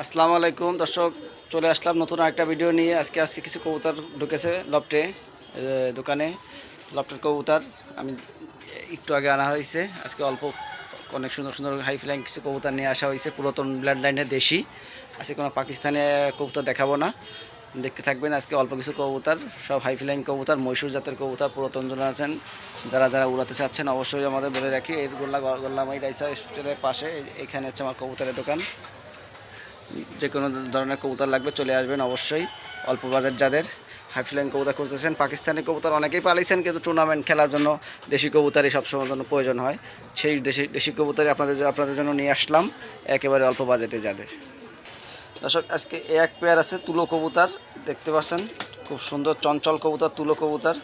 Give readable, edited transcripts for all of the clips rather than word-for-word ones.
আসসালামু আলাইকুম দর্শক, চলে আসলাম নতুন একটা ভিডিও নিয়ে। আজকে কিছু কবুতর ঢুকেছে লফটে দোকানে। লফটের কবুতর আমি একটু আগে আনা হয়েছে। আজকে অল্প অনেক সুন্দর সুন্দর হাই ফ্লাইং কিছু কবুতর নিয়ে আসা হয়েছে, পুরাতন ব্লাড লাইনের দেশি। আজকে কোনো পাকিস্তানি কবুতর দেখাবো না, দেখতে থাকবেন। আজকে অল্প কিছু কবুতর, সব হাই ফ্লাইং কবুতর, মহীশূর জাতের কবুতর। পুরাতন জন আছেন যারা যারা উড়াতে চাচ্ছেন অবশ্যই আমাদের বলে রাখি, এর গোল্লামাই রাইসা স্টেলের পাশে এখানে হচ্ছে আমার কবুতরের দোকান। যে কোনো ধরনের কবুতর লাগবে চলে আসবেন অবশ্যই। অল্প বাজার যাদের হাই ফ্লাইং কবুতর খুঁজতেছেন, পাকিস্তানি কবুতর অনেকেই পালিয়েছেন, কিন্তু টুর্নামেন্ট খেলার জন্য দেশি কবুতরই সবসময় জন্য প্রয়োজন হয়। সেই দেশি কবুতরই আপনাদের জন্য নিয়ে আসলাম একেবারে অল্প বাজেটে যাদের। দর্শক, আজকে এক পেয়ার আছে তুলো কবুতর, দেখতে পাচ্ছেন খুব সুন্দর চঞ্চল কবুতর, তুলো কবুতর।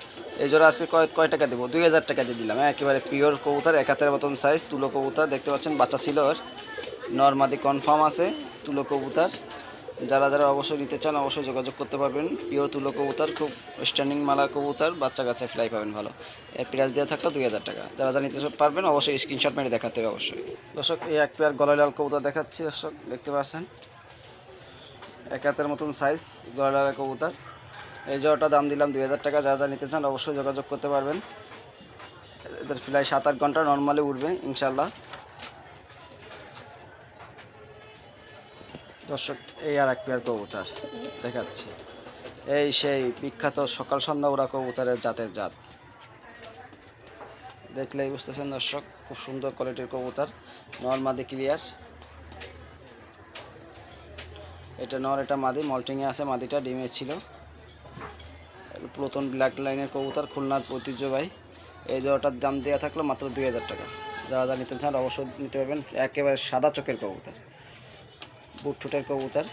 এই জোড়া আজকে কয় টাকা দেবো? 2000 টাকা দিয়ে দিলাম। একেবারে পিওর কবুতর, 71 মতন সাইজ, তুলো কবুতর। দেখতে পাচ্ছেন বাচ্চা ছিল ওর, নরমাদি কনফার্ম আছে। তুলো কবুতর যারা যারা অবশ্যই নিতে চান অবশ্যই যোগাযোগ করতে পারবেন। পিওর তুলো কবুতর, খুব স্ট্যান্ডিং মালা কবুতর, বাচ্চা কাছে ফ্লাই পাবেন ভালো। এর প্রাইস দেওয়া থাকলো 2000 টাকা। যারা যারা নিতে পারবেন অবশ্যই স্ক্রিনশট মেরে দেখাতে হবে অবশ্যই। দর্শক, এই এক পেয়ার গলায় লাল কবুতর দেখাচ্ছি। দর্শক দেখতে পাচ্ছেন 71 মতন সাইজ গলায় লাল কবুতর। এই জোড়াটা দাম দিলাম 2000 টাকা। যারা যারা নিতে চান অবশ্যই যোগাযোগ করতে পারবেন। এদের ফ্লাই 7-8 ঘন্টা নর্মালি উঠবে ইনশাল্লাহ। দর্শক, এই আর এক পেয়ার কবুতর দেখাচ্ছি। এই সেই বিখ্যাত সকাল সন্ধ্যা ওরা কবুতরের জাতের জাত, দেখলেই বুঝতেছেন দর্শক। খুব সুন্দর কোয়ালিটির কবুতর, নর মাদি ক্লিয়ার। এটা নর, এটা মাদি। মল্টিংয়ে আছে, মাদিটা ডিমে ছিল। পুরাতন ব্ল্যাক লাইনের কবুতর, খুলনার ঐতিহ্যবাহী। এই জোড়াটার দাম দেওয়া থাকলো মাত্র 2000 টাকা। যারা যারা নিতে চান অবশ্যই নিতে পারবেন। একেবারে সাদা চোখের কবুতর, বুট ঠোঁটের কবুতর,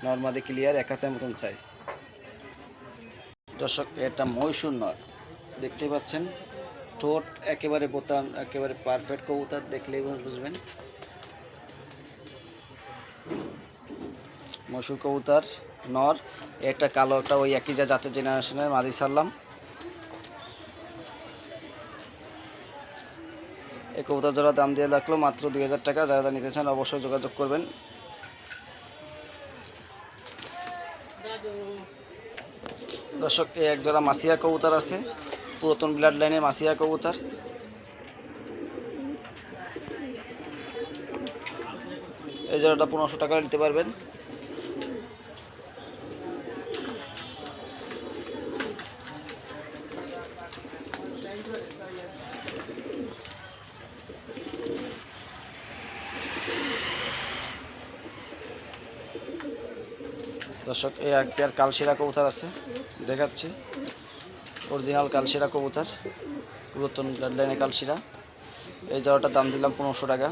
নর্মাদি ক্লিয়ার, 71 মতন সাইজ। দর্শক, এটা মহীশূর নর, দেখতে পাচ্ছেন ঠোঁট একেবারে বোতাম, একেবারে পারফেক্ট কবুতর, দেখলেই বুঝবেন। মহীশূর কবুতর নর, একটা কালো, একটা ওই একই জাতের জেনারেশনের মাদি সারলাম। এই কবুতর জোড়া দাম দিয়ে রাখলো মাত্র 2000 টাকা। যারা যারা নিতে চান অবশ্যই যোগাযোগ করবেন। দর্শক, এই এক জোড়া মাসিয়া কবুতর আছে, পুরাতন ব্লাড লাইনের মাসিয়া কবুতর। এই জোড়াটা 1500 টাকা নিতে পারবেন। দর্শক, এই এক পেয়ার কালশিরা কবুতর আছে দেখাচ্ছি। অরিজিনাল কালশিরা কবুতর, পুরাতন ব্লাড লাইনের কালশিরা। এই জোড়াটার দাম দিলাম 1500 টাকা।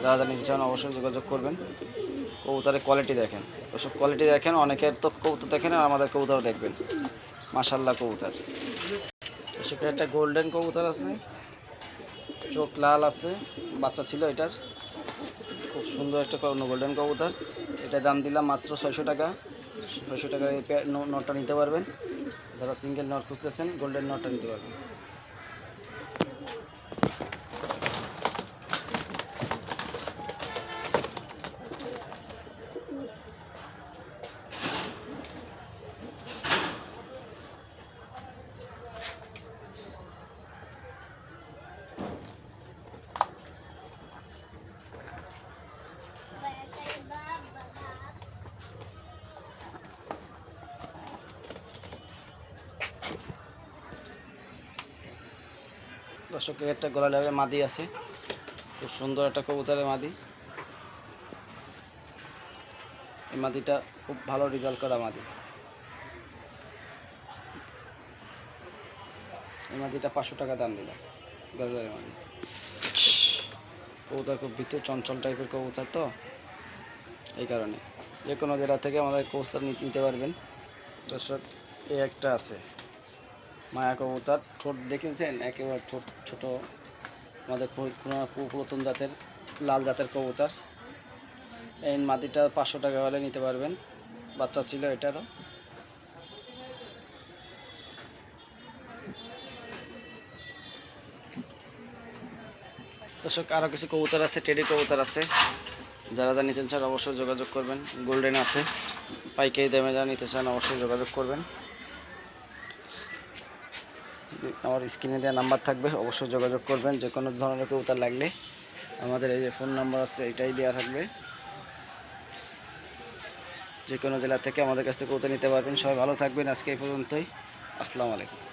যারা যারা নিতে চান অবশ্যই যোগাযোগ করবেন। কবুতরের কোয়ালিটি দেখেন দর্শক, কোয়ালিটি দেখেন। অনেকের তো কবুতর দেখেন আর আমাদের কবুতর দেখবেন, মাশাল্লাহ কবুতর। দর্শক, একটা গোল্ডেন কবুতর আছে, চোখ লাল আছে, বাচ্চা ছিল এটার। খুব সুন্দর একটা গোল্ডেন কবুতর। এটার দাম দিলাম মাত্র 600 টাকা। 600 টাকায় এই নটটা নিতে পারবেন। যারা সিঙ্গেল নট খুঁজতেছেন গোল্ডেন নটটা নিতে পারবেন। দর্শক, একটা গলা লাগবে মাদি আছে, খুব সুন্দর একটা কবুতরের মাদি। এই মাদিটা খুব ভালো রেজাল্ট করা মাদি। এই মাদিটা 500 টাকা দাম দিলাম। গলার মাদি কবুতর খুব ভীতু চঞ্চল টাইপের কবুতর, তো এই কারণে যে কোনো জেলা থেকে আমাদের কবুতর নিতে পারবেন। দর্শক, এই একটা আছে মায়া কবুতর, ঠোঁট দেখেছেন একেবারে ঠোঁট ছোটো। আমাদের পুরাতন জাতের লাল জাতের কবুতর। এই মাদিটা 500 টাকা হলে নিতে পারবেন, বাচ্চা ছিল এটারও। দর্শক, আরও কিছু কবুতর আছে, টেডি কবুতর আছে, যারা যা নিতে চান অবশ্যই যোগাযোগ করবেন। গোল্ডেন আছে, পাইকারি দামে যারা নিতে চান অবশ্যই যোগাযোগ করবেন। আমার স্ক্রিনে দেওয়া নাম্বার থাকবে, অবশ্যই যোগাযোগ করবেন। যে কোনো ধরনের কবুতর লাগলে আমাদের এই যে ফোন নাম্বার আছে এটাই দেওয়া থাকবে। যে কোনো জেলা থেকে আমাদের কাছ থেকে কবুতর নিতে পারবেন। সবাই ভালো থাকবেন। আজকে এই পর্যন্তই। আসসালামু আলাইকুম।